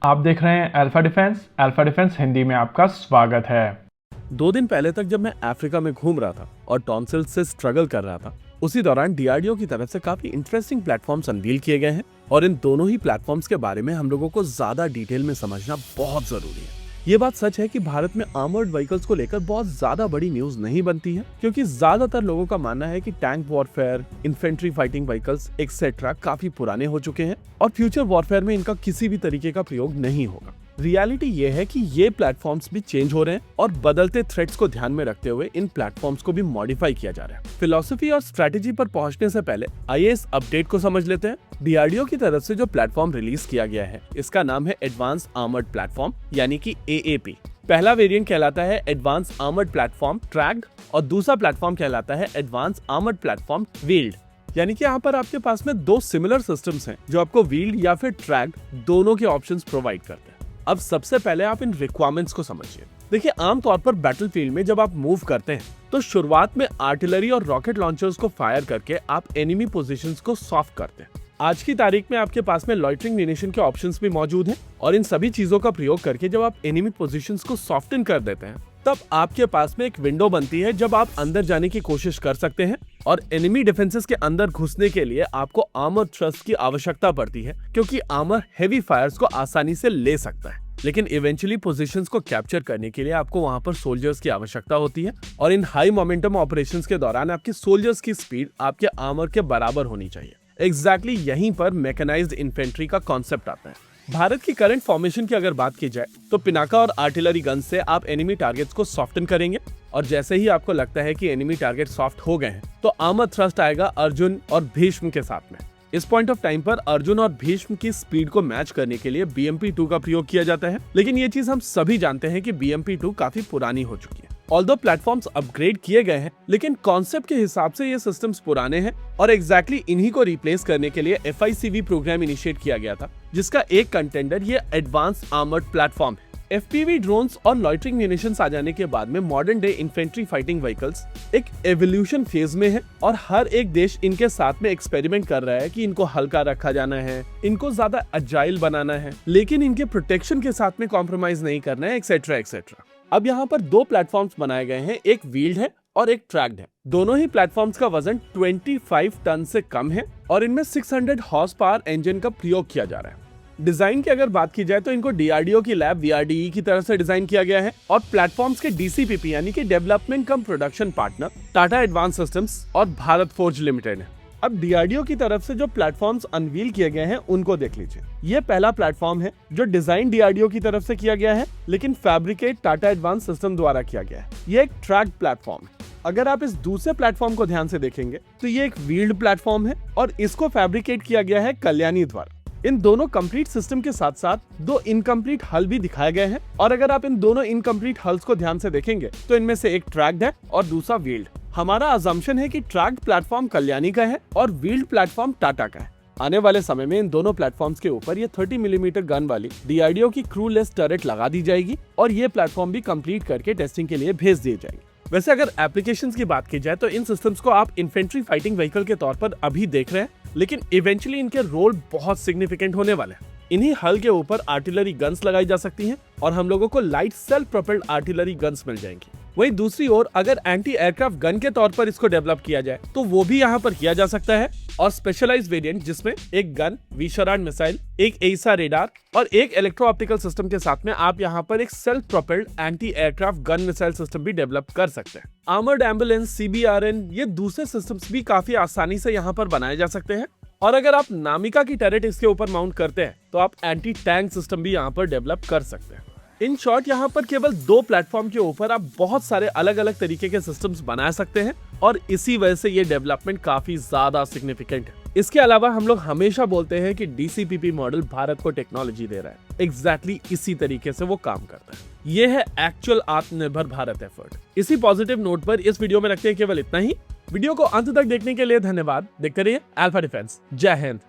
आप देख रहे हैं अल्फा डिफेंस हिंदी में आपका स्वागत है। 2 दिन पहले तक जब मैं अफ्रीका में घूम रहा था और टॉन्सिल से स्ट्रगल कर रहा था, उसी दौरान डीआरडीओ की तरफ से काफी इंटरेस्टिंग प्लेटफॉर्म्स अनवील किए गए हैं और इन दोनों ही प्लेटफॉर्म्स के बारे में हम लोगों को ज्यादा डिटेल में समझना बहुत जरूरी है। ये बात सच है कि भारत में आर्मर्ड व्हीकल्स को लेकर बहुत ज्यादा बड़ी न्यूज नहीं बनती है, क्योंकि ज्यादातर लोगों का मानना है कि tank warfare, infantry fighting vehicles etcetera काफी पुराने हो चुके हैं और फ्यूचर वॉरफेयर में इनका किसी भी तरीके का प्रयोग नहीं होगा। रियलिटी ये है कि ये प्लेटफॉर्म्स भी चेंज हो रहे हैं और बदलते थ्रेट्स को ध्यान में रखते हुए इन प्लेटफॉर्म्स को भी मॉडिफाई किया जा रहा है। फिलॉसफी और स्ट्रेटेजी पर पहुंचने से पहले आइए इस अपडेट को समझ लेते हैं। डीआरडीओ की तरफ से जो प्लेटफॉर्म रिलीज किया गया है, इसका नाम है एडवांस आर्मर्ड प्लेटफॉर्म यानी कि एएपी। पहला वेरिएंट कहलाता है एडवांस आर्मर्ड प्लेटफॉर्म ट्रैक्ड और दूसरा प्लेटफॉर्म कहलाता है एडवांस आर्मर्ड प्लेटफॉर्म व्हील्ड। यानी कि यहाँ पर आपके पास में दो सिमिलर सिस्टम्स हैं जो आपको व्हील्ड या फिर ट्रैक्ड दोनों के ऑप्शंस प्रोवाइड करते हैं। अब सबसे पहले आप इन रिक्वायरमेंट्स को समझिए। देखिए, आमतौर पर बैटलफील्ड में जब आप मूव करते हैं तो शुरुआत में आर्टिलरी और रॉकेट लॉन्चर्स को फायर करके आप एनिमी पोजीशंस को सॉफ्ट करते हैं। आज की तारीख में आपके पास में लॉइटरिंग म्यूनिशन के ऑप्शंस भी मौजूद हैं और इन सभी चीजों का प्रयोग करके जब आप एनिमी पोजीशंस को सॉफ्टन कर देते हैं, तब आपके पास में एक विंडो बनती है जब आप अंदर जाने की कोशिश कर सकते हैं और एनिमी डिफेंसेस के अंदर घुसने के लिए आपको आर्मर थ्रस्ट की आवश्यकता पड़ती है, क्योंकि आर्मर हेवी फायर्स को आसानी से ले सकता है। लेकिन इवेंचुअली पोजीशंस को कैप्चर करने के लिए आपको वहां पर सोल्जर्स की आवश्यकता होती है और इन हाई मोमेंटम ऑपरेशंस के दौरान आपके सोल्जर्स की स्पीड आपके आर्मर के बराबर होनी चाहिए। एग्जैक्टली यहीं पर मैकेनाइज्ड इन्फेंट्री का कॉन्सेप्ट आता है। भारत की करंट फॉर्मेशन की अगर बात की जाए तो पिनाका और आर्टिलरी गन से आप एनिमी टारगेट्स को सॉफ्टन करेंगे और जैसे ही आपको लगता है कि एनिमी टारगेट सॉफ्ट हो गए हैं तो आर्मर थ्रस्ट आएगा अर्जुन और भीष्म के साथ में। इस पॉइंट ऑफ टाइम पर अर्जुन और भीष्म की स्पीड को मैच करने के लिए BMP-2 का प्रयोग किया जाता है। लेकिन ये चीज हम सभी जानते हैं कि BMP-2 काफी पुरानी हो चुकी है। ऑल्दो प्लेटफॉर्म्स अपग्रेड किए गए हैं, लेकिन कॉन्सेप्ट के हिसाब से ये सिस्टम्स पुराने हैं और एग्जैक्टली इन्हीं को रिप्लेस करने के लिए FICV प्रोग्राम इनिशिएट किया गया था, जिसका एक कंटेंडर ये एडवांस आर्मर्ड प्लेटफॉर्म है। FPV ड्रोन्स और लॉइटरिंग म्यूनिशंस आ जाने के बाद में modern day infantry fighting vehicles एक एवोल्यूशन फेज में है और हर एक देश इनके साथ में एक्सपेरिमेंट कर रहा है कि इनको हल्का रखा जाना है, इनको ज्यादा अजाइल बनाना है, लेकिन इनके प्रोटेक्शन के साथ में कॉम्प्रोमाइज नहीं करना है, एक्सेट्रा एक्सेट्रा। अब यहाँ पर दो प्लेटफॉर्म्स बनाए गए हैं, एक व्हील्ड है और एक ट्रैक्ड है। दोनों ही प्लेटफॉर्म्स का वजन 25 टन से कम है और इनमें 600 हॉर्स पावर इंजन का प्रयोग किया जा रहा है। डिजाइन की अगर बात की जाए तो इनको डीआरडीओ की लैब VRDE की तरफ से डिजाइन किया गया है और प्लेटफॉर्म्स के DCPP यानी कि development cum production partner Tata advanced systems और भारत फोर्ज लिमिटेड है। अब डीआरडीओ की तरफ से जो प्लेटफॉर्म्स अनवील किए गए हैं उनको देख लीजिए। ये पहला प्लेटफॉर्म है जो डिजाइन डीआरडीओ की तरफ से किया गया है, लेकिन फैब्रिकेट टाटा एडवांस सिस्टम द्वारा किया गया है। ये एक ट्रैक्ड प्लेटफॉर्म है। अगर आप इस दूसरे प्लेटफॉर्म को ध्यान से देखेंगे तो ये एक व्हील्ड प्लेटफॉर्म है और इसको फैब्रिकेट किया गया है कल्याणी द्वारा। इन दोनों कंप्लीट सिस्टम के साथ साथ दो इनकम्प्लीट हल भी दिखाए गए हैं और अगर आप इन दोनों इनकम्प्लीट हल्स को ध्यान से देखेंगे तो इनमें से एक ट्रैक्ड है और दूसरा व्हील्ड। हमारा अजम्पशन है कि ट्रैक्ड प्लेटफॉर्म कल्याणी का है और व्हील्ड प्लेटफॉर्म टाटा का है। आने वाले समय में इन दोनों प्लेटफॉर्म्स के ऊपर ये 30 मिलीमीटर गन वाली डीआरडीओ की क्रूलेस टर्रेट लगा दी जाएगी और ये प्लेटफॉर्म भी कंप्लीट करके टेस्टिंग के लिए भेज दिए जाएंगे। वैसे अगर एप्लीकेशंस की बात की जाए तो इन सिस्टम्स को आप इन्फेंट्री फाइटिंग व्हीकल के तौर पर अभी देख रहे हैं, लेकिन इवेंचुअली इनके रोल बहुत सिग्निफिकेंट होने वाले हैं। इन्हीं हल के ऊपर आर्टिलरी गन्स लगाई जा सकती हैं और हम लोगों को light self propelled artillery guns मिल जाएंगी। वहीं दूसरी ओर अगर एंटी एयरक्राफ्ट गन के तौर पर इसको डेवलप किया जाए तो वो भी यहाँ पर किया जा सकता है और स्पेशलाइज्ड वेरिएंट जिसमें एक गन, विशरान मिसाइल, एक एसा रेडार और एक इलेक्ट्रो ऑप्टिकल सिस्टम के साथ में आप यहाँ पर एक self propelled anti aircraft gun missile system भी डेवलप कर सकते हैं। आर्मर्ड एम्बुलेंस, CBRN ये दूसरे सिस्टम्स भी काफी आसानी से यहाँ पर बनाए जा सकते हैं और अगर आप नामिका की टर्रेट इसके ऊपर माउंट करते हैं तो आप एंटी टैंक सिस्टम भी यहाँ पर डेवलप कर सकते हैं। इन शॉर्ट यहाँ पर केवल दो प्लेटफॉर्म के ऊपर आप बहुत सारे अलग अलग तरीके के सिस्टम्स बना सकते हैं और इसी वजह से ये डेवलपमेंट काफी ज्यादा सिग्निफिकेंट है। इसके अलावा हम लोग हमेशा बोलते हैं कि DCPP मॉडल भारत को टेक्नोलॉजी दे रहा है, एग्जैक्टली इसी तरीके से वो काम करता है। ये है एक्चुअल आत्मनिर्भर भारत एफर्ट। इसी पॉजिटिव नोट पर इस वीडियो में रखते हैं केवल इतना ही। वीडियो को अंत तक देखने के लिए धन्यवाद। देखते रहिए अल्फा डिफेंस। जय हिंद।